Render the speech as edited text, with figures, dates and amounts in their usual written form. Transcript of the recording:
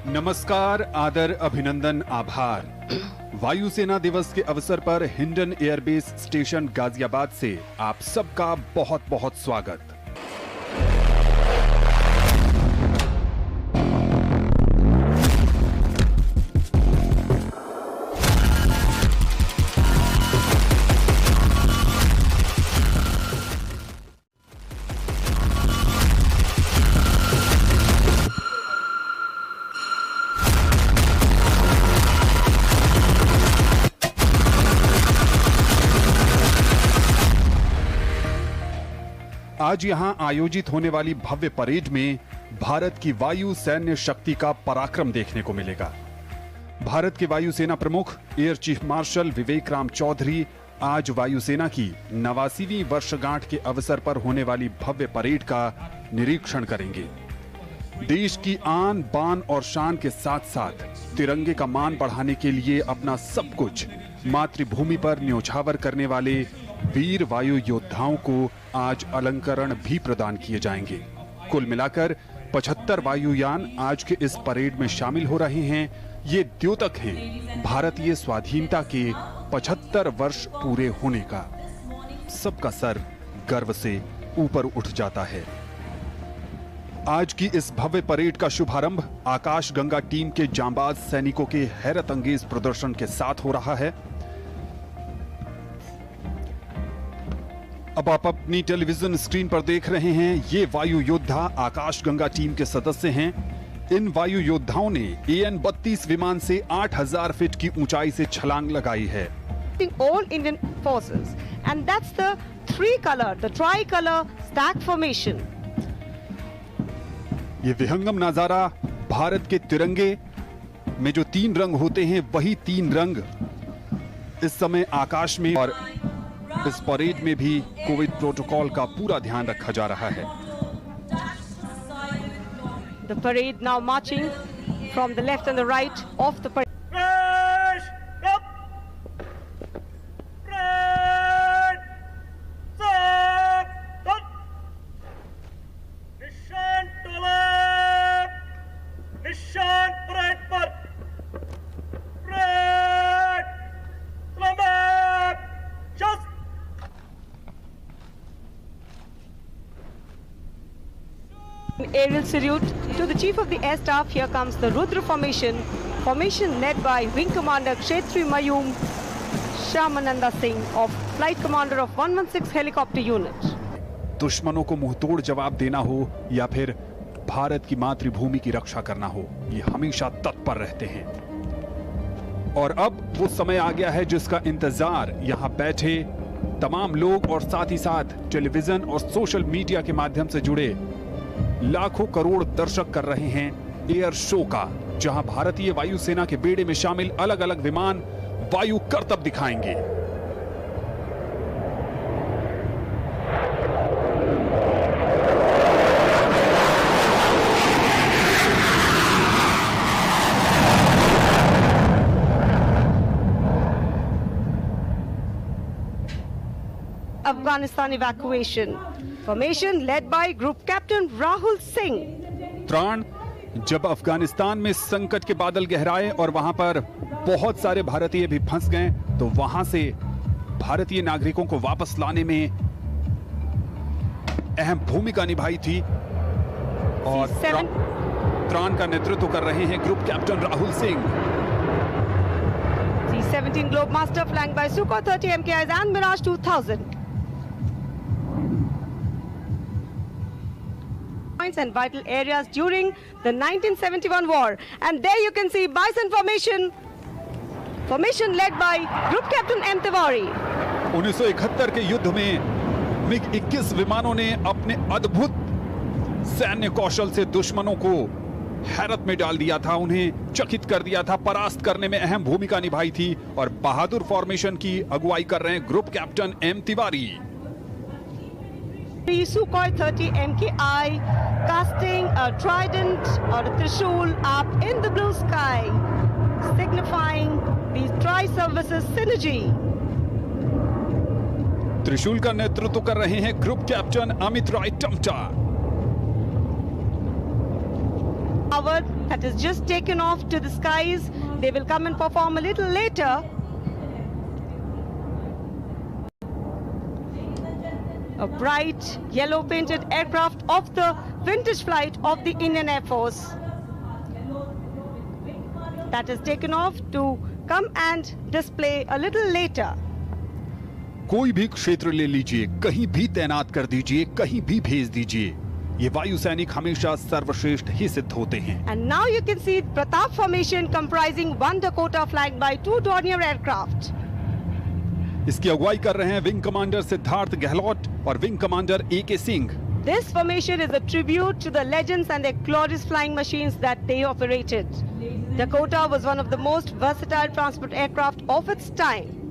नमस्कार, आदर, अभिनंदन, आभार। वायुसेना दिवस के अवसर पर हिंडन एयरबेस स्टेशन गाजियाबाद से आप सबका बहुत बहुत स्वागत। आज यहां आयोजित होने वाली भव्य परेड में भारत की वायु सैन्य शक्ति का पराक्रम देखने को मिलेगा। भारत के वायुसेना प्रमुख एयर चीफ मार्शल विवेक राम चौधरी आज वायुसेना की 89वीं वर्षगांठ के अवसर पर होने वाली भव्य परेड का निरीक्षण करेंगे। देश की आन बान और शान के साथ साथ तिरंगे का मान बढ़ाने के लिए अपना सब कुछ मातृभूमि पर न्योछावर करने वाले वीर वायु योद्धाओं को आज अलंकरण भी प्रदान किए जाएंगे। कुल मिलाकर 75 वायुयान आज के इस परेड में शामिल हो रहे हैं। ये द्योतक हैं भारतीय स्वाधीनता के 75 वर्ष पूरे होने का। सबका सर गर्व से ऊपर उठ जाता है। आज की इस भव्य परेड का शुभारंभ आकाश गंगा टीम के जांबाज सैनिकों के हैरत अंगेज प्रदर्शन के साथ हो रहा है। अब आप अपनी टेलीविजन स्क्रीन पर देख रहे हैं, ये वायु योद्धा आकाश गंगा टीम के सदस्य हैं। इन वायु योद्धाओं ने AN-32 विमान से 8000 फीट की ऊंचाई से छलांग लगाई है। All Indian forces, and that's the the tricolor stack formation. ये विहंगम नजारा भारत के तिरंगे में जो 3 रंग होते हैं, वही 3 रंग इस समय आकाश में, और इस परेड में भी कोविड प्रोटोकॉल का पूरा ध्यान रखा जा रहा है। The parade now marching from the left and the right of the parade. Aerial salute to the Chief of the Air Staff. Here comes the Rudra formation led by Wing Commander Kshetri Mayum Shyamananda Singh of Flight Commander of 116 Helicopter Unit. दुश्मनों को मुंहतोड़ जवाब देना हो या फिर भारत की मातृभूमि की रक्षा करना हो, ये हमेशा तत्पर रहते हैं। और अब वो समय आ गया है जिसका इंतजार यहाँ बैठे तमाम लोग और साथ ही साथ टेलीविजन और सोशल मीडिया के माध्यम से जुड़े लाखों करोड़ दर्शक कर रहे हैं एयर शो का, जहां भारतीय वायुसेना के बेड़े में शामिल अलग अलग विमान वायु करतब दिखाएंगे। Afghanistan evacuation formation led by Group Captain Rahul Singh. त्राण, जब अफगानिस्तान में संकट के बादल गहराए और वहां पर बहुत सारे भारतीय भी फंस गए, तो वहां से भारतीय नागरिकों को वापस लाने में अहम भूमिका निभाई थी। और त्राण का नेतृत्व कर रहे हैं group captain Rahul Singh. C-17 Globemaster flanked by Sukhoi 30 MKIs and Mirage 2000. And vital areas during the 1971 war, and there you can see Bison formation led by Group Captain M. Tiwari. 1971 के युद्ध में MiG-21 विमानों ने अपने अद्भुत सैन्य कौशल से दुश्मनों को हैरत में डाल दिया था, उन्हें चकित कर दिया था, परास्त करने में अहम भूमिका निभाई थी। और बहादुर फॉर्मेशन की अगुवाई कर रहे हैं group captain M. Tiwari. Sukhoi 30 MKI casting a trident or a trishul up in the blue sky, signifying the tri-services synergy. त्रिशूल का नेतृत्व कर रहे हैं group captain Amit Rai Tamta. tower that is just taken off to the skies. They will come and perform a little later. A bright yellow painted aircraft of the vintage flight of the Indian Air Force that is taken off to come and display a little later. कोई भी क्षेत्र ले लीजिए, कहीं भी तैनात कर दीजिए, कहीं भी भेज दीजिए, ये वायु सैनिक हमेशा सर्वश्रेष्ठ ही सिद्ध होते हैं। And now you can see Pratap formation comprising one Dakota flanked by two Dornier aircraft. इसकी अगुवाई कर रहे हैं विंग कमांडर सिद्धार्थ गहलोत और wing commander A.K. Singh. This formation is a tribute to the legends and their glorious flying machines that they operated. Dakota was one of the most versatile transport aircraft of its time.